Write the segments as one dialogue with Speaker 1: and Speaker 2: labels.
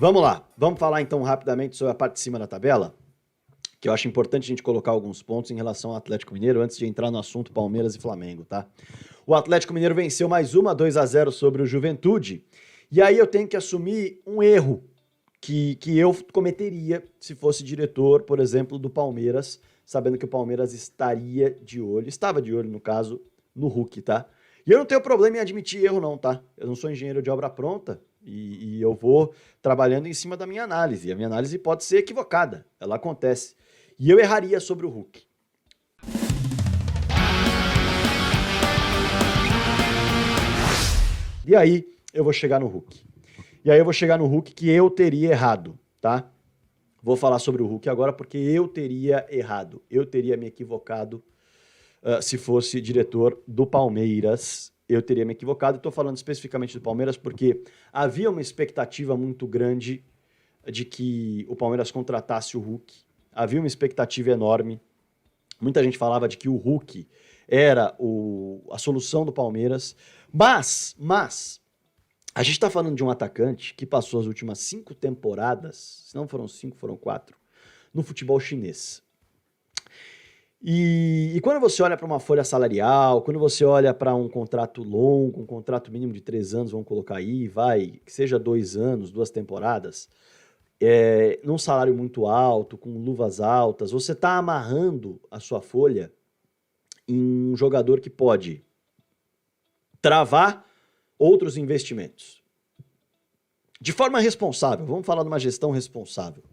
Speaker 1: Vamos lá, vamos falar então rapidamente sobre a parte de cima da tabela, que eu acho importante a gente colocar alguns pontos em relação ao Atlético Mineiro antes de entrar no assunto Palmeiras e Flamengo, tá? O Atlético Mineiro venceu mais uma, 2-0 sobre o Juventude, e aí eu tenho que assumir um erro que eu cometeria se fosse diretor, por exemplo, do Palmeiras, sabendo que o Palmeiras estava de olho no caso, no Hulk, tá? E eu não tenho problema em admitir erro não, tá? Eu não sou engenheiro de obra pronta e eu vou trabalhando em cima da minha análise. E a minha análise pode ser equivocada, ela acontece. E eu erraria sobre o Hulk. E aí eu vou chegar no Hulk. E aí eu vou chegar no Hulk que eu teria errado, tá? Vou falar sobre o Hulk agora porque eu teria errado. Eu teria me equivocado se fosse diretor do Palmeiras. Eu teria me equivocado. Estou falando especificamente do Palmeiras porque havia uma expectativa muito grande de que o Palmeiras contratasse o Hulk. Havia uma expectativa enorme. Muita gente falava de que o Hulk era a solução do Palmeiras. Mas, a gente está falando de um atacante que passou as últimas 5 temporadas, se não foram 5, foram 4, no futebol chinês. E quando você olha para uma folha salarial, quando você olha para um contrato longo, um contrato mínimo de 3 anos, vamos colocar aí, que seja 2 anos, 2 temporadas, num salário muito alto, com luvas altas, você está amarrando a sua folha em um jogador que pode travar outros investimentos. De forma responsável, vamos falar de uma gestão responsável.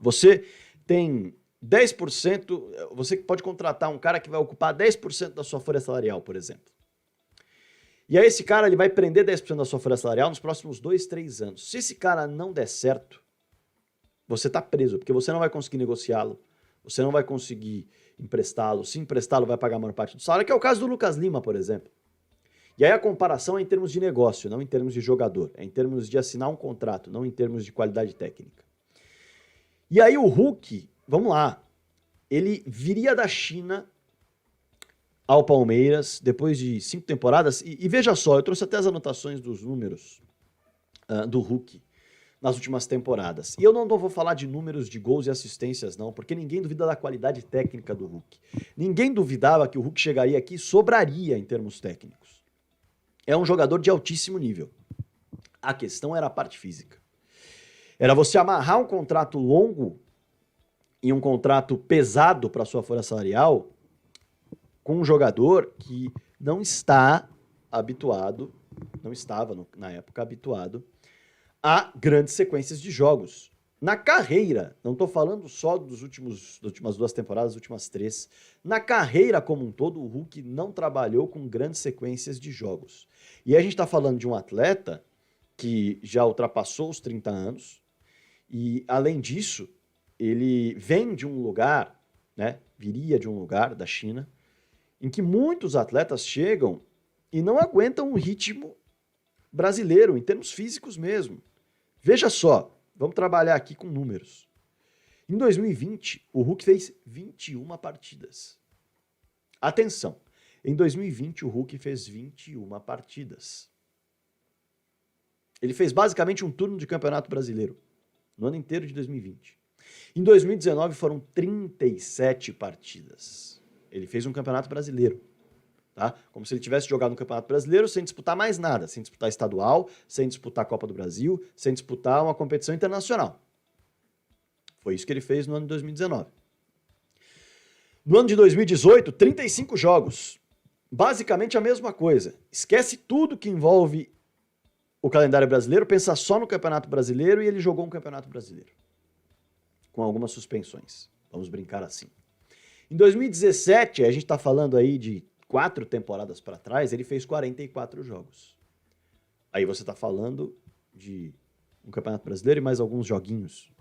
Speaker 1: Você tem 10%, você pode contratar um cara que vai ocupar 10% da sua folha salarial, por exemplo. E aí esse cara ele vai prender 10% da sua folha salarial nos próximos 2, 3 anos. Se esse cara não der certo, você está preso, porque você não vai conseguir negociá-lo, você não vai conseguir emprestá-lo. Se emprestá-lo, vai pagar a maior parte do salário, que é o caso do Lucas Lima, por exemplo. E aí a comparação é em termos de negócio, não em termos de jogador. É em termos de assinar um contrato, não em termos de qualidade técnica. E aí o Hulk, vamos lá, ele viria da China ao Palmeiras depois de 5 temporadas. E veja só, eu trouxe até as anotações dos números do Hulk nas últimas temporadas. E eu não vou falar de números de gols e assistências não, porque ninguém duvida da qualidade técnica do Hulk. Ninguém duvidava que o Hulk chegaria aqui e sobraria em termos técnicos. É um jogador de altíssimo nível. A questão era a parte física. Era você amarrar um contrato longo e um contrato pesado para sua folha salarial com um jogador que não estava na época habituado a grandes sequências de jogos. Na carreira, não estou falando só das últimas 2 temporadas, das últimas 3. Na carreira como um todo, o Hulk não trabalhou com grandes sequências de jogos. E aí a gente está falando de um atleta que já ultrapassou os 30 anos e, além disso, ele vem de um lugar, viria de um lugar da China, em que muitos atletas chegam e não aguentam o ritmo brasileiro, em termos físicos mesmo. Veja só, vamos trabalhar aqui com números. Em 2020, o Hulk fez 21 partidas. Atenção, em 2020 o Hulk fez 21 partidas. Ele fez basicamente um turno de Campeonato Brasileiro, no ano inteiro de 2020. Em 2019 foram 37 partidas. Ele fez um Campeonato Brasileiro. Tá? Como se ele tivesse jogado no Campeonato Brasileiro sem disputar mais nada, sem disputar estadual, sem disputar a Copa do Brasil, sem disputar uma competição internacional. Foi isso que ele fez no ano de 2019. No ano de 2018, 35 jogos. Basicamente a mesma coisa. Esquece tudo que envolve o calendário brasileiro, pensa só no Campeonato Brasileiro e ele jogou um Campeonato Brasileiro. Com algumas suspensões. Vamos brincar assim. Em 2017, a gente está falando aí de 4 temporadas para trás, ele fez 44 jogos. Aí você está falando de um Campeonato Brasileiro e mais alguns joguinhos.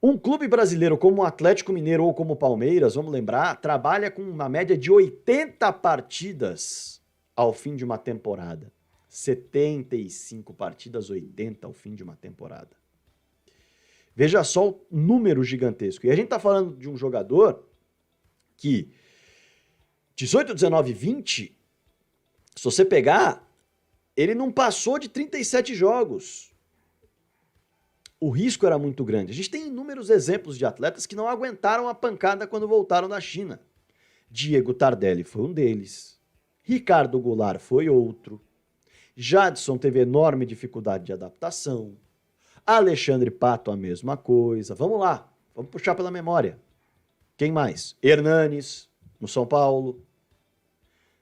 Speaker 1: Um clube brasileiro como o Atlético Mineiro ou como o Palmeiras, vamos lembrar, trabalha com uma média de 80 partidas ao fim de uma temporada. 75 partidas, 80 ao fim de uma temporada. Veja só o número gigantesco. E a gente está falando de um jogador que 18, 19, 20, se você pegar, ele não passou de 37 jogos. o risco era muito grande. A gente tem inúmeros exemplos de atletas que não aguentaram a pancada quando voltaram da China. Diego Tardelli foi um deles. Ricardo Goulart foi outro. Jadson teve enorme dificuldade de adaptação. Alexandre Pato, a mesma coisa. Vamos lá, vamos puxar pela memória. Quem mais? Hernanes, no São Paulo.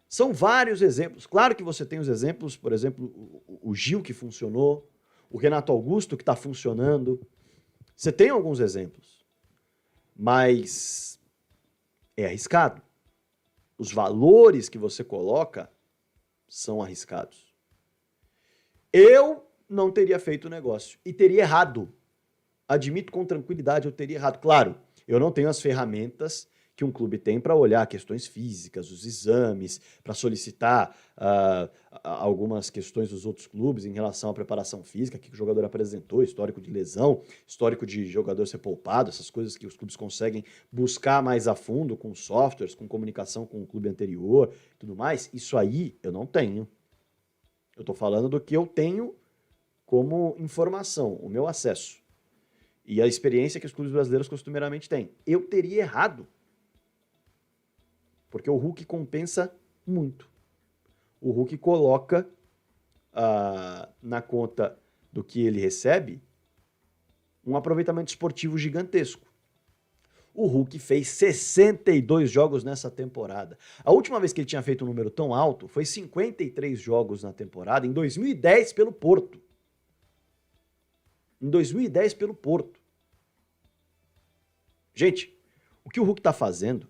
Speaker 1: São vários exemplos. Claro que você tem os exemplos, por exemplo, o Gil, que funcionou, o Renato Augusto, que está funcionando. Você tem alguns exemplos, mas é arriscado. Os valores que você coloca são arriscados. Eu não teria feito o negócio e teria errado. Admito com tranquilidade, eu teria errado. Claro, eu não tenho as ferramentas que um clube tem para olhar questões físicas, os exames, para solicitar algumas questões dos outros clubes em relação à preparação física, que o jogador apresentou, histórico de lesão, histórico de jogador ser poupado, essas coisas que os clubes conseguem buscar mais a fundo com softwares, com comunicação com o clube anterior e tudo mais. Isso aí eu não tenho. Eu estou falando do que eu tenho como informação, o meu acesso. E a experiência que os clubes brasileiros costumeiramente têm. Eu teria errado. Porque o Hulk compensa muito. O Hulk coloca na conta do que ele recebe um aproveitamento esportivo gigantesco. O Hulk fez 62 jogos nessa temporada. A última vez que ele tinha feito um número tão alto foi 53 jogos na temporada, em 2010 pelo Porto. Em 2010 pelo Porto. Gente, o que o Hulk está fazendo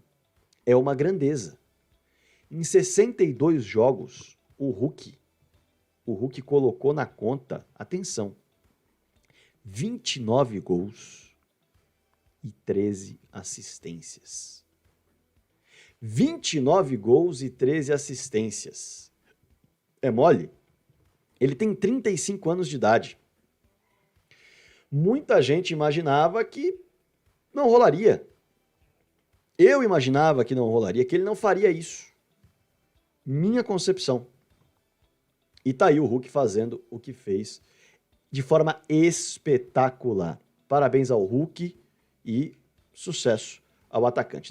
Speaker 1: é uma grandeza. Em 62 jogos, o Hulk colocou na conta, atenção, 29 gols e 13 assistências. 29 gols e 13 assistências. É mole? Ele tem 35 anos de idade. Muita gente imaginava que não rolaria. Eu imaginava que não rolaria, que ele não faria isso. Minha concepção. E tá aí o Hulk fazendo o que fez de forma espetacular. Parabéns ao Hulk e sucesso ao atacante.